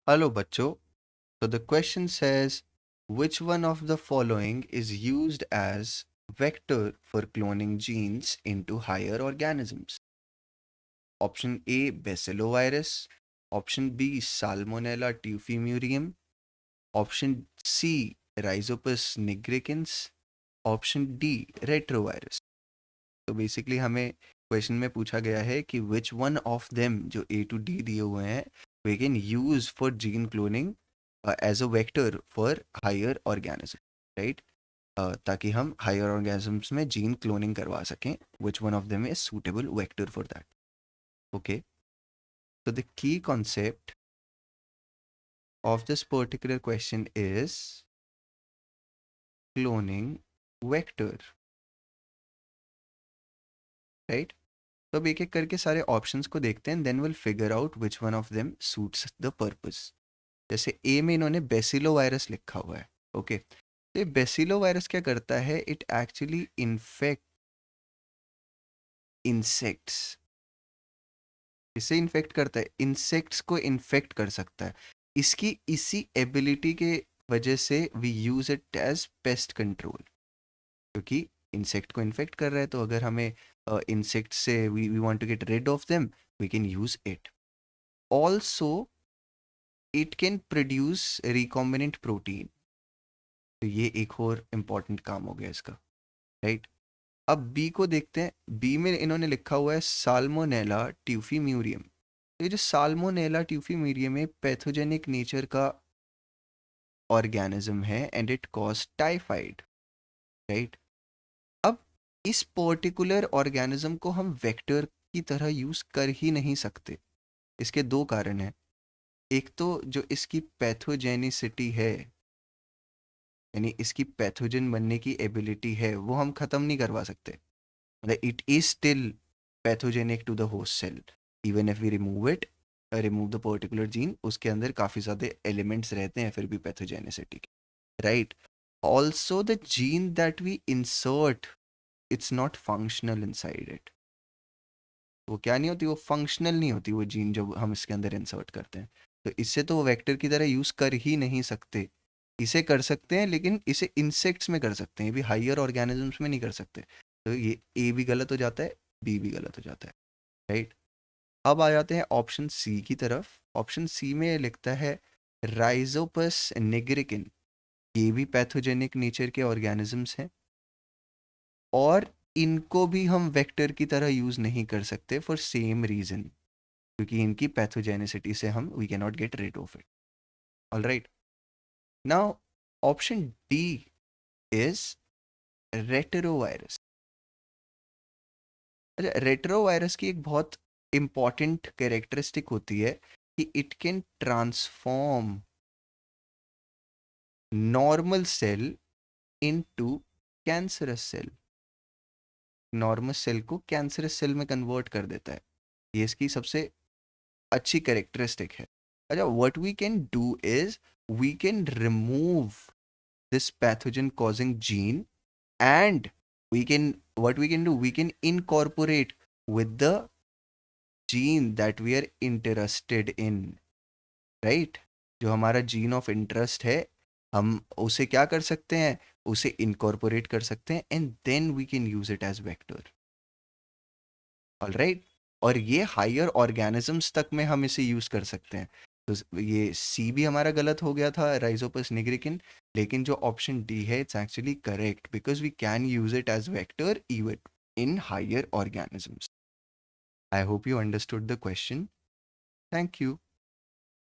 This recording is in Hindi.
Hello, bachcho. So the question says, which one of the following is used as vector for cloning genes into higher organisms? Option A, Bacillovirus. Option B, Salmonella typhimurium. Option C, Rhizopus nigricans. Option D retrovirus. तो बेसिकली हमें क्वेश्चन में पूछा गया है कि विच वन ऑफ देम जो ए टू डी दिए हुए हैं we can use for gene cloning as a vector for higher organism, right? ताकि हम हायर ऑर्गेनिजम्स में जीन क्लोनिंग करवा सकें। Which one of them is suitable vector for that? Okay, so the key concept of this particular question is cloning vector, right? तो अब एक एक करके सारे ऑप्शंस को देखते हैं, then will figure out which one of them suits the purpose. जैसे ए में इन्होंने बेसिलो वायरस लिखा हुआ है, ओके। तो ये बेसिलो वायरस क्या करता है? It actually infect insects. इसे इन्फेक्ट करता है, इंसेक्ट्स को इन्फेक्ट कर सकता है। इसकी इसी एबिलिटी के वजह से we use it as pest control, क्योंकि इंसेक्ट को इन्फेक्ट कर रहा है। तो अगर हमें इंसेक्ट से we want to get rid of them, we can use it. Also it can produce recombinant protein. तो ये एक और इम्पॉर्टेंट काम हो गया इसका, राइट? अब बी को देखते हैं। बी में इन्होंने लिखा हुआ है साल्मोनेला ट्यूफीम्यूरियम। तो ये जो साल्मोनेला ट्यूफीम्यूरियम है, पैथोजेनिक नेचर का ऑर्गेनिज्म है and it cause typhoid, right? अब इस पर्टिकुलर ऑर्गेनिज्म को हम वेक्टर की तरह यूज कर ही नहीं सकते। इसके दो कारण हैं। एक तो जो इसकी पैथोजेनिसिटी है, यानी इसकी पैथोजन बनने की एबिलिटी है, वो हम ख़त्म नहीं करवा सकते। मतलब it is still pathogenic to the host cell even if we remove it, remove the particular gene, उसके अंदर काफ़ी सारे एलिमेंट्स रहते हैं फिर भी पैथोजेनिसिटी के, right? Also the gene that we insert, it's not functional inside it. वो क्या नहीं होती, वो फंक्शनल नहीं होती वो जीन जब हम इसके अंदर इंसर्ट करते हैं। तो इससे तो वो वेक्टर की तरह यूज़ कर ही नहीं सकते। इसे कर सकते हैं लेकिन इसे इंसेक्ट्स में कर सकते हैं, भी हायर ऑर्गेनिजम्स में नहीं कर सकते। तो ये ए भी गलत हो जाता है, बी भी गलत हो जाता है, राइट? अब आ जाते हैं ऑप्शन सी की तरफ। ऑप्शन सी में लिखता है राइजोपस निग्रिकिन। ये भी पैथोजेनिक नेचर के ऑर्गेनिजम्स हैं और इनको भी हम वेक्टर की तरह यूज़ नहीं कर सकते फॉर सेम रीज़न, क्योंकि इनकी पैथोजेनिसिटी से हम we can not get rid of it. All right, now option D is retrovirus. अच्छा, रेट्रोवायरस की एक बहुत इंपॉर्टेंट कैरेक्टरिस्टिक होती है कि it can transform normal cell into cancerous cell. Normal cell को कैंसरस सेल में कन्वर्ट कर देता है। ये इसकी सबसे अच्छी कैरेक्टरिस्टिक है। अच्छा, what we can do is we can remove this pathogen causing gene, and we can, what we can do, we can incorporate with the gene that we are interested in, right? जो हमारा जीन ऑफ इंटरेस्ट है, हम उसे क्या कर सकते हैं? उसे इनकॉर्पोरेट कर सकते हैं and then we can use it as vector. All right, और ये हायर ऑर्गेनिजम्स तक में हम इसे यूज कर सकते हैं। तो ये सी भी हमारा गलत हो गया था, राइजोपस निग्रिकिन। लेकिन जो ऑप्शन डी है, it's actually correct because we can use it as vector even in higher organisms. I hope you understood the question. Thank you.